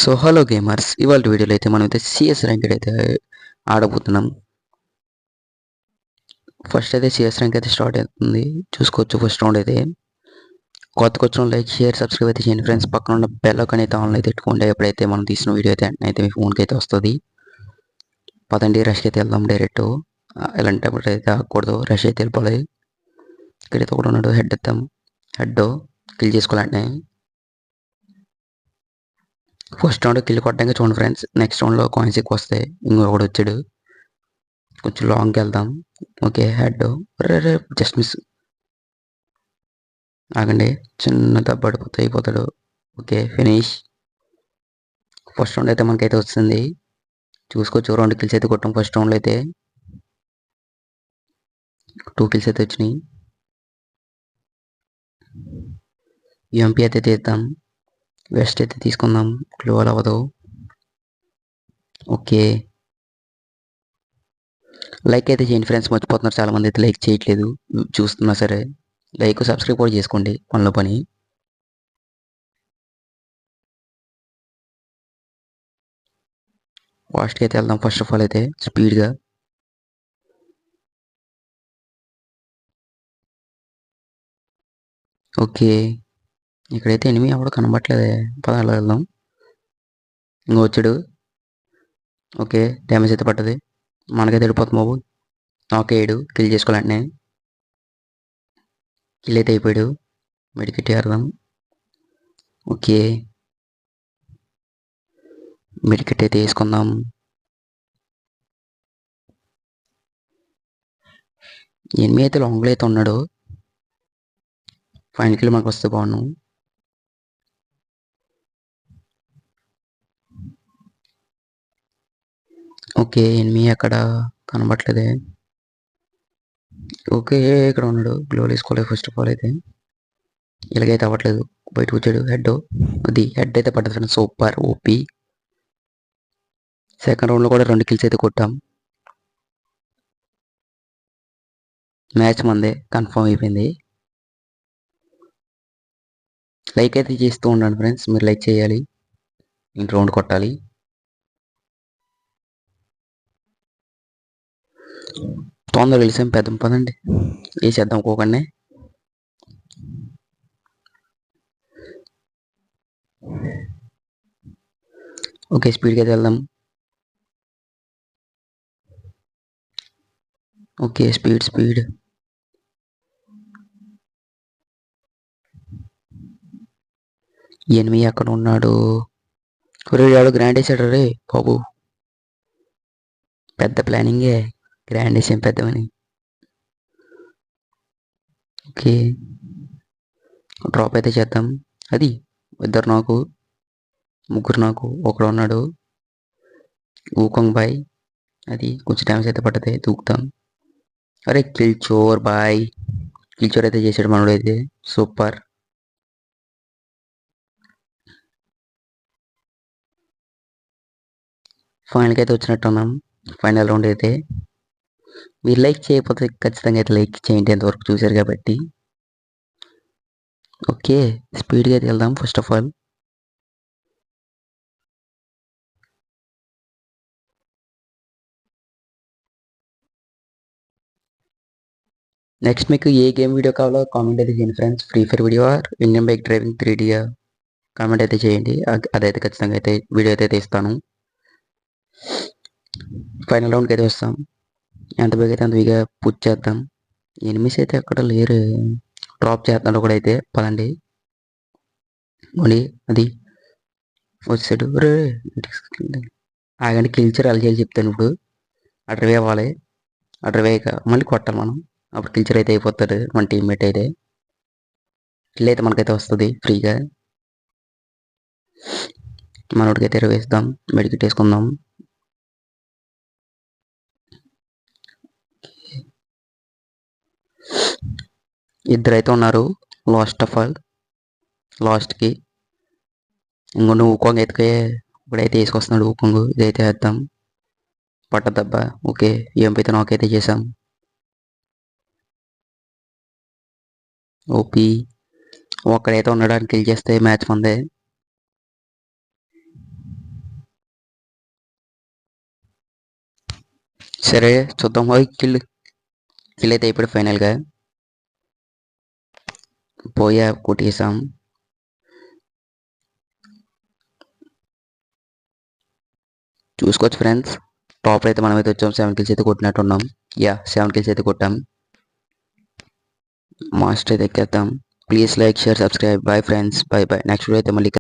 So hello gamers, ఇవాళ వీడియోలో అయితే మనం అయితే సిఎస్ ర్యాంకెడ్ అయితే ఆడబోతున్నాం. ఫస్ట్ అయితే సిఎస్ ర్యాంక్ అయితే స్టార్ట్ అవుతుంది. చూసుకోవచ్చు ఫస్ట్ రౌండ్ అయితే. కొత్తగా వచ్చిన లైక్ షేర్ సబ్స్క్రైబ్ అయితే చేయండి ఫ్రెండ్స్. పక్కన ఉన్న బెల్ ఐకాన్ అయితే ఆన్లో అయితే పెట్టుకోండి. ఎప్పుడైతే మనం తీసిన వీడియో అయితే మీ ఫోన్కి అయితే వస్తుంది. పదండి రష్కి అయితే వెళ్దాం డైరెక్ట్. ఎలాంటప్పుడు అయితే ఆగకూడదు, రష్ అయితే వెళ్ళిపోవాలి. ఇక్కడైతే ఒకటి ఉన్నాడు, హెడ్ ఎత్తాం. హెడ్ కిల్ చేసుకోవాలంటే ఫస్ట్ రౌండ్ కిల్ కొట్టడానికి చూడండి ఫ్రెండ్స్. నెక్స్ట్ రౌండ్లో కాయిన్స్ ఎక్కువ వస్తాయి. ఇంకొకటి వచ్చాడు, కొంచెం లాంగ్కి వెళ్దాం. ఓకే హెడ్ రే జస్ట్ మిస్. ఆగండి, చిన్న దెబ్బ పడిపోతే అయిపోతాడు. Okay finish. ఫస్ట్ రౌండ్ అయితే మనకైతే వస్తుంది. చూసుకోవచ్చు 2 కిల్స్ అయితే కొట్టాం ఫస్ట్ రౌండ్లో అయితే. 2 కిల్స్ అయితే వచ్చినాయి. యూఎంపీ అయితే తీద్దాం. వెస్ట్ అయితే తీసుకుందాం, గ్లోవల్ అవ్వదు. ఓకే లైక్ అయితే చేయండి ఫ్రెండ్స్, మర్చిపోతున్నారు చాలామంది అయితే లైక్ చేయట్లేదు. చూస్తున్నా సరే లైక్ సబ్స్క్రైబ్ కూడా చేసుకోండి పనిలో పని. ఫాస్ట్గా అయితే వెళ్దాం ఫస్ట్ ఆఫ్ ఆల్ అయితే స్పీడ్గా. ఓకే ఇక్కడైతే ఎనిమి ఎవడో కనబట్టలేదే, పదాలు వెళ్దాం. ఇంకో వచ్చాడు. ఓకే డ్యామేజ్ అయితే పడ్డది, మనకైతే వెళ్ళిపోతుంది బాబు. ఓకే ఏడు కిల్ చేసుకోవాలంటే కిల్ అయితే అయిపోయాడు. మెడికిట్ ఏరదాం. ఓకే మెడికిట్ అయితే వేసుకుందాం. ఎనిమిది అయితే లాంగ్లో అయితే ఉన్నాడు. ఫైనల్ కిల్ మనకు వస్తే బాగున్నాం. ఓకే ఎనిమిది అక్కడ కనబట్లేదే. ఓకే ఇక్కడ ఉన్నాడు, గ్లోల్ వేసుకోలేదు ఫస్ట్ ఆఫ్ ఆల్ అయితే. ఇలాగైతే అవ్వట్లేదు. బయటకు వచ్చాడు హెడ్. అది హెడ్ అయితే పడ్డది ఫ్రెండ్స్, సూపర్ ఓపీ. సెకండ్ రౌండ్లో కూడా 2 కిల్స్ అయితే కొట్టాం. మ్యాచ్ మందే కన్ఫర్మ్ అయిపోయింది. లైక్ అయితే చేస్తూ ఉండండి ఫ్రెండ్స్, మీరు లైక్ చేయాలి. ఇంటి రౌండ్ కొట్టాలి. తొందరగా వెళ్ళిసాం పెద్ద పదండి, వేసేద్దాం ఒక్కొక్కడినే. ఓకే స్పీడ్గా అయితే వెళ్దాం. Okay speed. ఎనిమిది అక్కడ ఉన్నాడు. ఎవడు గ్రాండ్ వేసాడు రే బాబు. పెద్ద ప్లానింగే, గ్రాండ్ వేసాం పెద్దమని. ఓకే డ్రాప్ అయితే చేద్దాం. అది ఇద్దరు నాకు, ముగ్గురు నాకు, ఒకడు ఉన్నాడు ఊకొంగ్ బాయ్. అది కొంచెం డ్యామేజ్ అయితే పడ్డది, దూకుతాం. అరే కిల్చోర్ బాయ్, కిల్చోర్ అయితే చేసాడు మనోడు అయితే. సూపర్. ఫైనల్కి అయితే వచ్చినట్టు ఉన్నాం. ఫైనల్ రౌండ్ అయితే. మీరు లైక్ చేయకపోతే ఖచ్చితంగా అయితే లైక్ చేయండి, ఎంతవరకు చూశారు కాబట్టి. ఓకే స్పీడ్గా అయితే వెళ్దాం ఫస్ట్ ఆఫ్ ఆల్. నెక్స్ట్ మీకు ఏ గేమ్ వీడియో కావాలో కామెంట్ అయితే చేయండి friends. Free fire video or Indian bike driving 3D comment అయితే చేయండి. అదైతే ఖచ్చితంగా అయితే వీడియో అయితే తీస్తాను. ఫైనల్ రౌండ్కి అయితే వస్తాం. ఎంత బేగా అయితే అంత బేగా పుష్ చేద్దాం. ఎనిమిస్ అయితే అక్కడ లేరు, డ్రాప్ చేస్తున్నాడు ఒకడైతే. పదండి ఓన్లీ అది వచ్చాడు. రే ఆగండి, కిల్చర్ అలా చేయాలి చెప్తాను ఇప్పుడు. అడ్రవే అవ్వాలి, అడ్రవే మళ్ళీ కొట్టాలి మనం. అప్పుడు కిల్చర్ అయితే అయిపోతాడు మన టీమ్మేట్ అయితే. కిల్ అయితే మనకైతే వస్తుంది ఫ్రీగా. మనోడికైతే వేద్దాం, మెడికిట్ వేసుకుందాం. ఇద్దరు అయితే ఉన్నారు లాస్ట్ ఆఫ్ ఆల్, లాస్ట్కి. ఇంకొండు ఊకొంగ ఎత్తుకే ఇప్పుడైతే వేసుకొస్తున్నాడు ఊకొంగు. ఇదైతే వేద్దాం, పట్టదబ్బా. ఓకే ఎంపైతే నాకైతే చేసాం. ఓపీ ఒక్కడైతే ఉండడానికి కిల్ చేస్తే మ్యాచ్ మందే. సరే చూద్దాం. కిల్ అయితే ఇప్పుడు ఫైనల్గా పోయా కొట్టేసాం. చూసుకోవచ్చు ఫ్రెండ్స్, టాప్ అయితే మనమైతే వచ్చాం. 7 కిల్స్ అయితే కొట్టినట్టు ఉన్నాం. 7 కిల్స్ అయితే కొట్టాం. మాస్టర్ అయితే ఎక్కేద్దాం. Please like, share, subscribe. Bye friends, bye. Next video అయితే మళ్ళీ